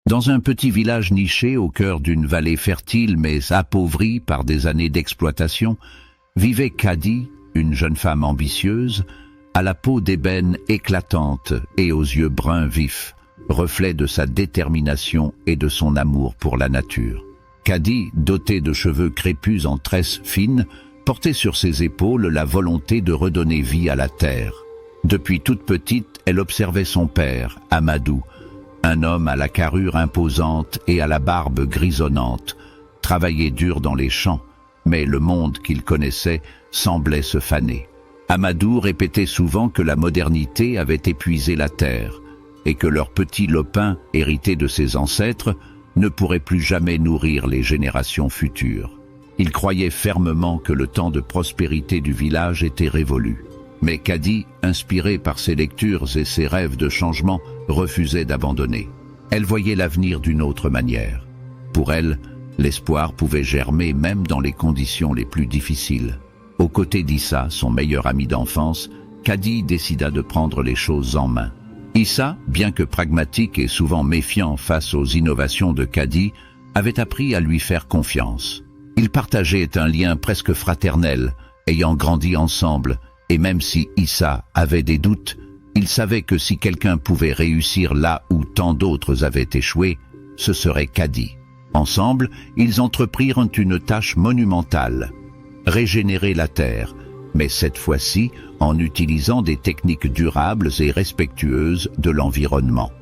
Dans un petit village niché au cœur d'une vallée fertile mais appauvrie par des années d'exploitation, vivait Kadi, une jeune femme ambitieuse, à la peau d'ébène éclatante et aux yeux bruns vifs, reflet de sa détermination et de son amour pour la nature. Kadi, dotée de cheveux crépus en tresses fines, portait sur ses épaules la volonté de redonner vie à la terre. Depuis toute petite, elle observait son père, Amadou, un homme à la carrure imposante et à la barbe grisonnante, travaillait dur dans les champs, mais le monde qu'il connaissait semblait se faner. Amadou répétait souvent que la modernité avait épuisé la terre et que leur petit lopin, hérité de ses ancêtres, ne pourrait plus jamais nourrir les générations futures. Il croyait fermement que le temps de prospérité du village était révolu. Mais Kadi, inspirée par ses lectures et ses rêves de changement, refusait d'abandonner. Elle voyait l'avenir d'une autre manière. Pour elle, l'espoir pouvait germer même dans les conditions les plus difficiles. Aux côtés d'Issa, son meilleur ami d'enfance, Kadi décida de prendre les choses en main. Issa, bien que pragmatique et souvent méfiant face aux innovations de Kadi, avait appris à lui faire confiance. Ils partageaient un lien presque fraternel, ayant grandi ensemble, et même si Issa avait des doutes, il savait que si quelqu'un pouvait réussir là où tant d'autres avaient échoué, ce serait Kadi. Ensemble, ils entreprirent une tâche monumentale, régénérer la terre, mais cette fois-ci en utilisant des techniques durables et respectueuses de l'environnement.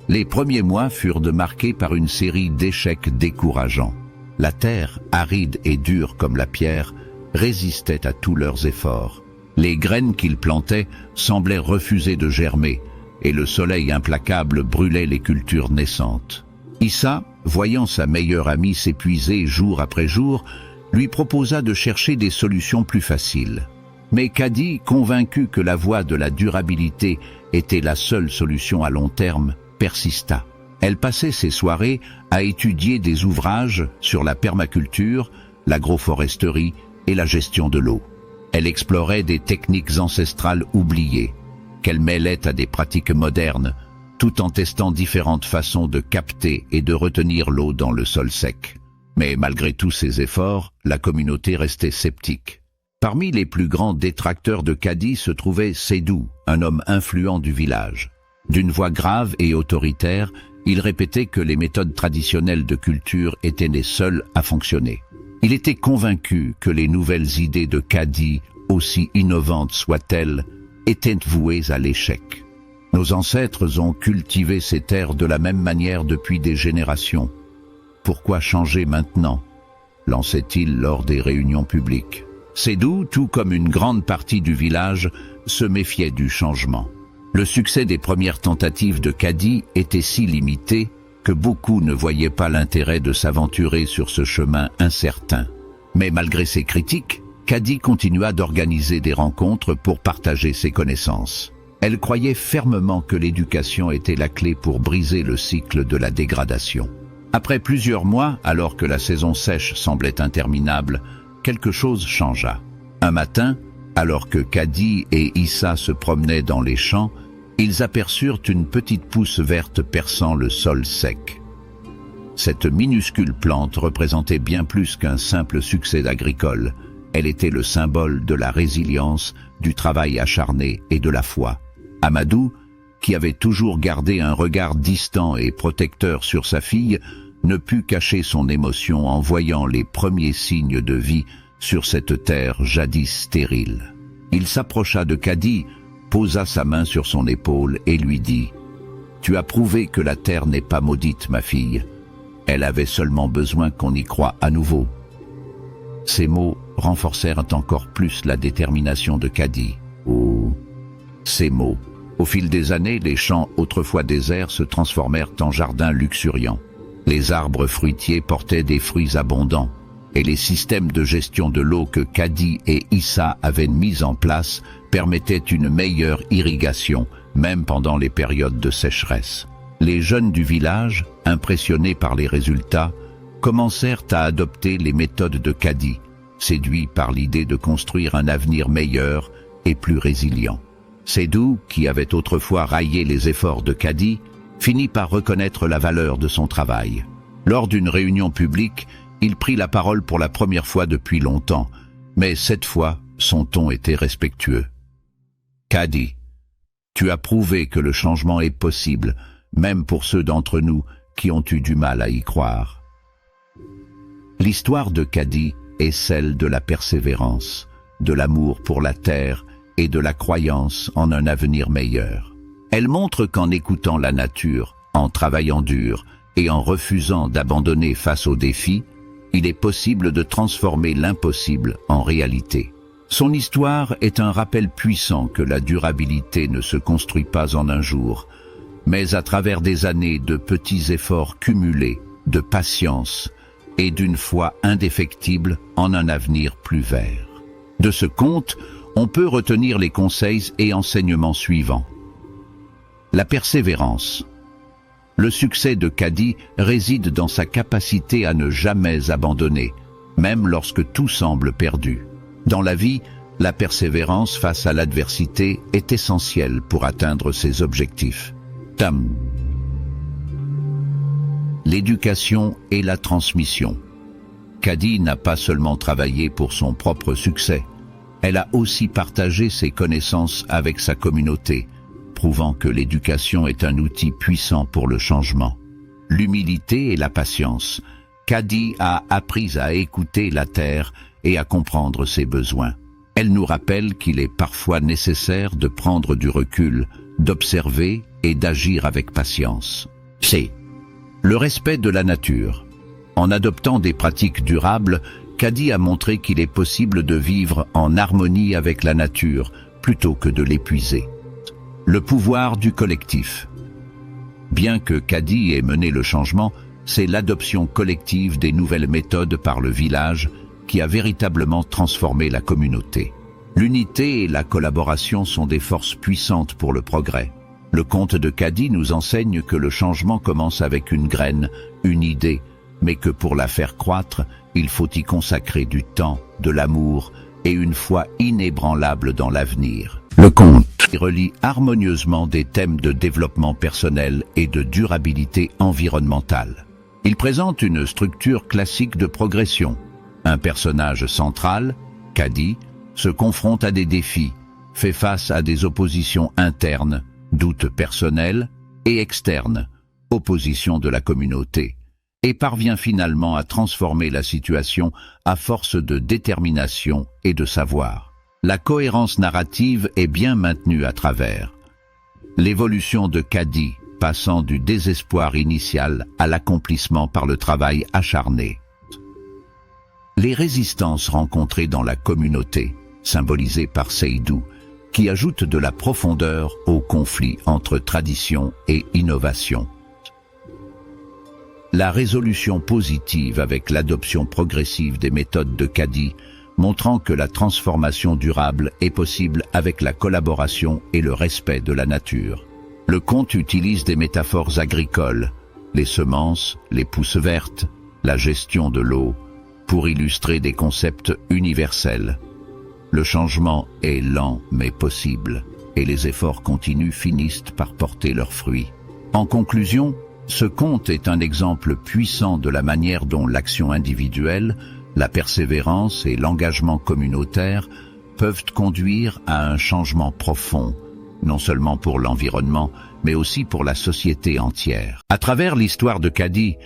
Les premiers mois furent marqués par une série d'échecs décourageants. La terre, aride et dure comme la pierre, résistait à tous leurs efforts. Les graines qu'ils plantaient semblaient refuser de germer, et le soleil implacable brûlait les cultures naissantes. Issa, voyant sa meilleure amie s'épuiser jour après jour, lui proposa de chercher des solutions plus faciles. Mais Kadi, convaincu que la voie de la durabilité était la seule solution à long terme, persista. Elle passait ses soirées à étudier des ouvrages sur la permaculture, l'agroforesterie et la gestion de l'eau. Elle explorait des techniques ancestrales oubliées, qu'elle mêlait à des pratiques modernes, tout en testant différentes façons de capter et de retenir l'eau dans le sol sec. Mais malgré tous ces efforts, la communauté restait sceptique. Parmi les plus grands détracteurs de Kadi se trouvait Seydou, un homme influent du village. D'une voix grave et autoritaire, il répétait que les méthodes traditionnelles de culture étaient les seules à fonctionner. Il était convaincu que les nouvelles idées de Kadi, aussi innovantes soient-elles, étaient vouées à l'échec. Nos ancêtres ont cultivé ces terres de la même manière depuis des générations. Pourquoi changer maintenant ? Lançait-il lors des réunions publiques. Seydou, tout comme une grande partie du village, se méfiait du changement. Le succès des premières tentatives de Kadi était si limité que beaucoup ne voyaient pas l'intérêt de s'aventurer sur ce chemin incertain. Mais malgré ces critiques, Kadi continua d'organiser des rencontres pour partager ses connaissances. Elle croyait fermement que l'éducation était la clé pour briser le cycle de la dégradation. Après plusieurs mois, alors que la saison sèche semblait interminable, quelque chose changea. Un matin, alors que Kadi et Issa se promenaient dans les champs, ils aperçurent une petite pousse verte perçant le sol sec. Cette minuscule plante représentait bien plus qu'un simple succès agricole. Elle était le symbole de la résilience, du travail acharné et de la foi. Amadou, qui avait toujours gardé un regard distant et protecteur sur sa fille, ne put cacher son émotion en voyant les premiers signes de vie sur cette terre jadis stérile. Il s'approcha de Kadi, posa sa main sur son épaule et lui dit « Tu as prouvé que la terre n'est pas maudite, ma fille. Elle avait seulement besoin qu'on y croie à nouveau. » Ces mots renforcèrent encore plus la détermination de Kadi. Oh, ces mots. Au fil des années, les champs autrefois déserts se transformèrent en jardins luxuriants. Les arbres fruitiers portaient des fruits abondants, et les systèmes de gestion de l'eau que Kadi et Issa avaient mis en place permettaient une meilleure irrigation, même pendant les périodes de sécheresse. Les jeunes du village, impressionnés par les résultats, commencèrent à adopter les méthodes de Kadi, séduits par l'idée de construire un avenir meilleur et plus résilient. Seydou, qui avait autrefois raillé les efforts de Kadi, finit par reconnaître la valeur de son travail. Lors d'une réunion publique, il prit la parole pour la première fois depuis longtemps, mais cette fois, son ton était respectueux. « Caddy, tu as prouvé que le changement est possible, même pour ceux d'entre nous qui ont eu du mal à y croire. » L'histoire de Caddy est celle de la persévérance, de l'amour pour la terre et de la croyance en un avenir meilleur. Elle montre qu'en écoutant la nature, en travaillant dur et en refusant d'abandonner face aux défis, il est possible de transformer l'impossible en réalité. Son histoire est un rappel puissant que la durabilité ne se construit pas en un jour, mais à travers des années de petits efforts cumulés, de patience et d'une foi indéfectible en un avenir plus vert. De ce conte, on peut retenir les conseils et enseignements suivants. La persévérance. Le succès de Caddy réside dans sa capacité à ne jamais abandonner, même lorsque tout semble perdu. Dans la vie, la persévérance face à l'adversité est essentielle pour atteindre ses objectifs. L'éducation et la transmission. Caddy n'a pas seulement travaillé pour son propre succès, elle a aussi partagé ses connaissances avec sa communauté, prouvant que l'éducation est un outil puissant pour le changement. L'humilité et la patience. Caddy a appris à écouter la terre et à comprendre ses besoins. Elle nous rappelle qu'il est parfois nécessaire de prendre du recul, d'observer et d'agir avec patience. C'est le respect de la nature. En adoptant des pratiques durables, Caddy a montré qu'il est possible de vivre en harmonie avec la nature plutôt que de l'épuiser. Le pouvoir du collectif. Bien que Caddy ait mené le changement, c'est l'adoption collective des nouvelles méthodes par le village qui a véritablement transformé la communauté. L'unité et la collaboration sont des forces puissantes pour le progrès. Le conte de Caddy nous enseigne que le changement commence avec une graine, une idée, mais que pour la faire croître, il faut y consacrer du temps, de l'amour et une foi inébranlable dans l'avenir. Le conte relie harmonieusement des thèmes de développement personnel et de durabilité environnementale. Il présente une structure classique de progression. Un personnage central, Caddy, se confronte à des défis, fait face à des oppositions internes, doutes personnels et externes, opposition de la communauté, et parvient finalement à transformer la situation à force de détermination et de savoir. La cohérence narrative est bien maintenue à travers l'évolution de Caddy, passant du désespoir initial à l'accomplissement par le travail acharné. Les résistances rencontrées dans la communauté, symbolisées par Seydou, qui ajoute de la profondeur au conflit entre tradition et innovation. La résolution positive avec l'adoption progressive des méthodes de Caddy, montrant que la transformation durable est possible avec la collaboration et le respect de la nature. Le conte utilise des métaphores agricoles, les semences, les pousses vertes, la gestion de l'eau, pour illustrer des concepts universels. Le changement est lent mais possible, et les efforts continus finissent par porter leurs fruits. En conclusion, ce conte est un exemple puissant de la manière dont l'action individuelle, la persévérance et l'engagement communautaire peuvent conduire à un changement profond, non seulement pour l'environnement, mais aussi pour la société entière. À travers l'histoire de Caddy,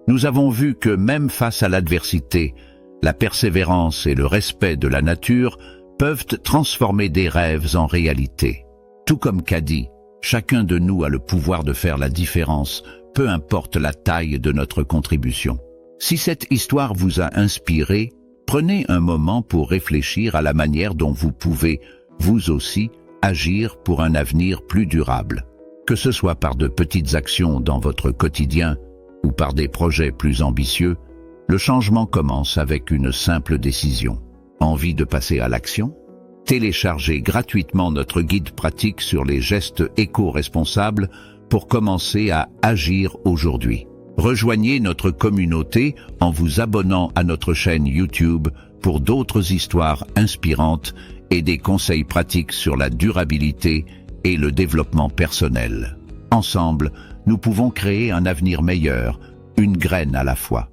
nous avons vu que même face à l'adversité, la persévérance et le respect de la nature peuvent transformer des rêves en réalité. Tout comme Caddy, chacun de nous a le pouvoir de faire la différence, peu importe la taille de notre contribution. Si cette histoire vous a inspiré, prenez un moment pour réfléchir à la manière dont vous pouvez, vous aussi, agir pour un avenir plus durable. Que ce soit par de petites actions dans votre quotidien ou par des projets plus ambitieux, le changement commence avec une simple décision. Envie de passer à l'action? Téléchargez gratuitement notre guide pratique sur les gestes éco-responsables pour commencer à agir aujourd'hui. Rejoignez notre communauté en vous abonnant à notre chaîne YouTube pour d'autres histoires inspirantes et des conseils pratiques sur la durabilité et le développement personnel. Ensemble, nous pouvons créer un avenir meilleur, une graine à la fois.